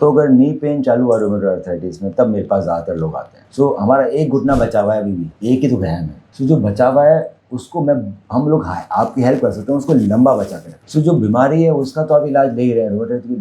तो अगर knee pain चालू हुआ रूमेटॉइड आर्थराइटिस में, तब मेरे पास ज़्यादातर लोग आते हैं। सो हमारा एक घुटना बचा हुआ है अभी भी, एक ही तो गया है में। सो जो बचा हुआ है उसको हम लोग आपकी हेल्प कर सकते हैं, उसको लंबा बचा कर। सो जो बीमारी है उसका तो आप इलाज ले ही रहे हैं, रूमेटॉइड की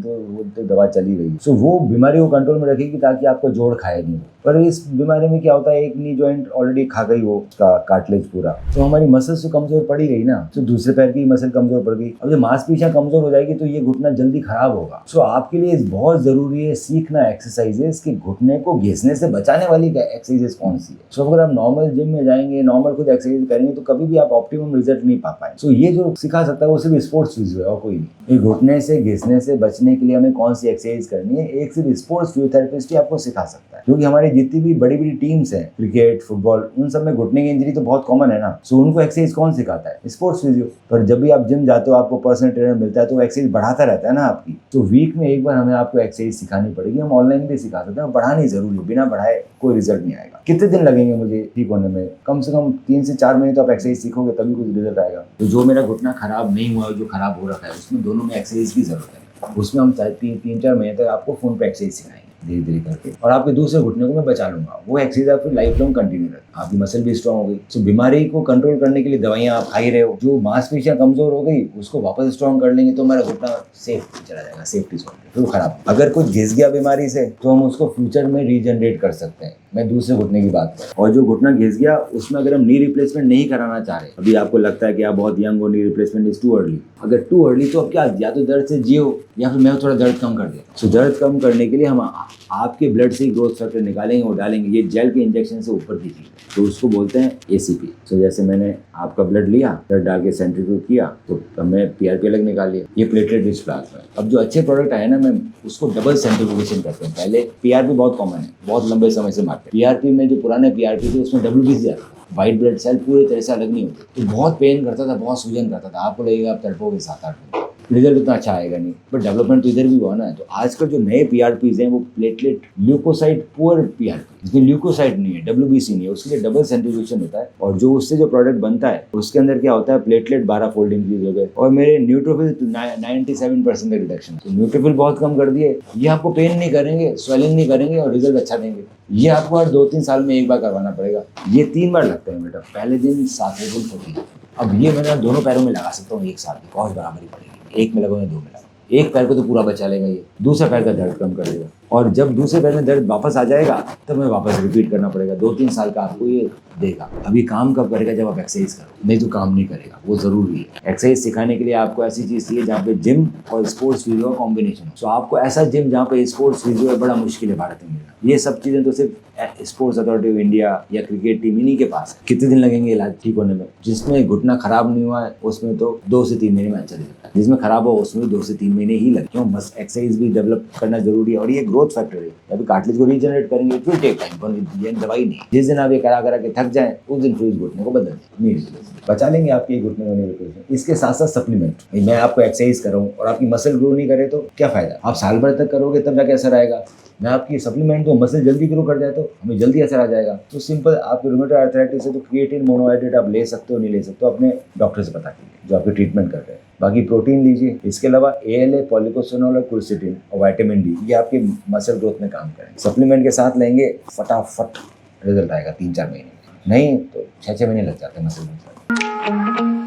तो दवा चल ही रही है। सो वो बीमारी को कंट्रोल में रखेगी ताकि आपको जोड़ खाए नहीं। पर इस बीमारी में क्या होता है, एक नी जॉइंट ऑलरेडी खा गई वो, उसका कार्टिलेज पूरा, तो हमारी मसल्स तो कमजोर पड़ी गई ना, तो दूसरे पैर की मसल कमजोर पड़ गई। अब जब मांसपेशियां कमजोर हो जाएगी तो ये घुटना जल्दी खराब होगा। सो आपके लिए बहुत जरूरी है सीखना एक्सरसाइजेस कि घुटने को घिसने से बचाने वाली एक्सरसाइजेस कौन सी है। सो अगर आप नॉर्मल जिम में जाएंगे, नॉर्मल खुद एक्सरसाइज करेंगे, तो कभी भी आप ऑप्टिमम रिजल्ट नहीं पा पाए। सो ये जो सिखा सकता है वो सिर्फ स्पोर्ट्स फिजियो है और कोई नहीं। ये घुटने से घिसने से बचने के लिए हमें कौन सी एक्सरसाइज करनी है, एक सिर्फ स्पोर्ट्स फिजियोथेरेपिस्ट ही आपको सिखा सकता है। क्योंकि हमारी जितनी भी बड़ी बड़ी टीम्स हैं, क्रिकेट, फुटबॉल, उन सब में घुटने की इंजरी तो बहुत कॉमन है ना। सो उनको एक्सरसाइज कौन सिखाता है? Sports physio. पर जब भी आप जिम जाते हो, आपको पर्सनल ट्रेनर मिलता है तो एक्सरसाइज बढ़ाता रहता है ना आपकी। तो वीक में एक बार हमें आपको एक्सरसाइज सिखानी पड़ेगी। हम ऑनलाइन भी सिखा सकते हैं, बढ़ानी जरूरी है, बिना बढ़ाए कोई रिजल्ट नहीं आएगा। कितने दिन लगेंगे मुझे ठीक होने में? कम से कम 3 से 4 महीने तो आप एक्सरसाइज सीखोगे तभी कुछ रिजल्ट आएगा। तो जो मेरा घुटना खराब नहीं हुआ, जो खराब हो रखा है, उसमें दोनों में एक्सरसाइज की जरूरत है। उसमें हम 3-4 महीने तक आपको फोन पे एक्सरसाइज सिखाएंगे धीरे धीरे करके, और आपके दूसरे घुटने को मैं बचा लूंगा। वो एक्सरसाइज आप फिर लाइफ लॉन्ग कंटिन्यू रखें, आपकी मसल भी स्ट्रांग हो गई। तो बीमारी को कंट्रोल करने के लिए दवाइयां आप खा ही रहे हो, जो मांसपेशियां कमजोर हो गई उसको वापस स्ट्रांग कर लेंगे तो हमारा घुटना सेफ चला जाएगा, सेफ्टी जोन में। फिर खराब अगर कुछ घिस गया बीमारी से तो हम उसको फ्यूचर में रीजनरेट कर सकते हैं। मैं दूसरे घुटने की बात कर, और जो घुटना घिस गया उसमें अगर हम नी रिप्लेसमेंट नहीं कराना चाह रहे, अभी आपको लगता है कि आप बहुत यंग हो, knee replacement is too early. अगर टू अर्ली तो अब क्या, या तो दर्द से जियो या फिर मैं थोड़ा दर्द कम कर देता। सो दर्द कम करने के लिए हम आपके ब्लड से ग्रोथ फैक्टर निकालेंगे और डालेंगे, ये जेल के इंजेक्शन से ऊपर की चीज, तो उसको बोलते हैं एसीपी। सो जैसे मैंने आपका ब्लड लिया, ब्लड डाल के सेंट्रीफ्यूज किया, तो हमने पीआरपी अलग निकाल लिया, ये प्लेटलेट रिच प्लाज्मा है। अब जो अच्छे प्रोडक्ट आए ना, मैं उसको डबल सेंट्रीफ्यूगेशन करते हैं। पहले पीआरपी बहुत कॉमन है, बहुत लंबे समय से मार्केट। पीआरपी में जो पुराने पीआरपी थे उसमें डब्ल्यूबीसी आता था, व्हाइट ब्लड सेल पूरी तरह से अलग नहीं होते, तो बहुत पेन करता था, बहुत सूजन करता था। आपको लगेगा आप तड़पोगे 7-8 दिन, रिजल्ट उतना अच्छा आएगा नहीं, बट डेवलपमेंट तो इधर भी हुआ ना। तो आजकल जो नए पीआरपीज हैं वो प्लेटलेट ल्यूकोसाइट पुअर पीआरपी, इसमें ल्यूकोसाइट नहीं है, डब्ल्यूबीसी नहीं है, उसके लिए डबल सेंट्रीफ्यूगेशन होता है। और जो उससे जो प्रोडक्ट बनता है उसके अंदर क्या होता है, प्लेटलेट 12 फोल्ड इंक्रीज हो गए, और मेरे न्यूट्रोफिल 97% का रिडक्शन। तो न्यूट्रोफिल बहुत कम कर दिए, ये आपको पेन नहीं करेंगे, स्वेलिंग नहीं करेंगे और रिजल्ट अच्छा देंगे। ये आपको हर 2-3 साल में एक बार करवाना पड़ेगा। ये 3 बार लगते हैं बेटा, पहले दिन 7 होती है। अब ये मैं दोनों पैरों में लगा सकता हूँ एक साथ में, कॉस्ट बराबरी पड़ेगी। एक में लगाऊंगा, 2 में लगाऊंगा, एक पैर को तो पूरा बचा लेगा, ये दूसरा पैर का दर्द कम कर देगा। और जब दूसरे पैर में दर्द वापस आ जाएगा तब मैं वापस रिपीट करना पड़ेगा। 2-3 साल का आपको ये देगा। अभी काम कब करेगा, जब आप एक्सरसाइज करो, नहीं तो काम नहीं करेगा। वो जरूरी है। एक्सरसाइज सिखाने के लिए आपको ऐसी चीज चाहिए जहाँ पे जिम और स्पोर्ट्स फिजियो का कॉम्बिनेशन हो। तो आपको ऐसा जिम जहाँ पे स्पोर्ट्स फिजियो है, बड़ा मुश्किल है भारत में मिलना। ये सब चीजें तो सिर्फ स्पोर्ट्स अथॉरिटी ऑफ इंडिया या क्रिकेट टीम इन्हीं के पास है। कितने दिन लगेंगे इलाज ठीक होने में? जिसमें घुटना खराब नहीं हुआ है उसमें तो 2 से 3 महीने में अच्छा रिजल्ट है, जिसमें खराब हो उसमें 2 से 3 महीने ही लगे। क्यों? बस एक्सरसाइज भी डेवलप करना जरूरी है, और ये ग्रोथ फैक्टर है। अभी कार्टिलेज को रीजनरेट करेंगे, इट विल टेक टाइम, पर ये दवाई नहीं। जिस दिन आप ये करा के थक जाए उस दिन फिर घुटने को बदल दें, बचा लेंगे आपके घुटने को नहीं। इसके साथ साथ सप्लीमेंट, मैं आपको एक्सरसाइज करूँ और आपकी मसल ग्रो नहीं करे तो क्या फायदा? आप साल भर तक करोगे तब जाके असर आएगा। मैं आपकी सप्लीमेंट तो मसल जल्दी ग्रो कर जाए तो हमें जल्दी असर आ जाएगा। तो सिंपल, आपके रूमेटॉइड आर्थराइटिस है तो क्रिएटिन मोनोहाइड्रेट आप ले सकते हो, नहीं ले सकते हो अपने डॉक्टर से पता कीजिए जो आपके ट्रीटमेंट कर रहे हैं। बाकी प्रोटीन लीजिए। इसके अलावा ALA, पॉलीकोसिनोल और क्विरसेटिन और विटामिन D, ये आपके मसल ग्रोथ में काम करें। सप्लीमेंट के साथ लेंगे, फटाफट रिजल्ट आएगा 3-4 महीने में, नहीं तो 6-6 महीने लग जाते हैं मसल ग्रोथ।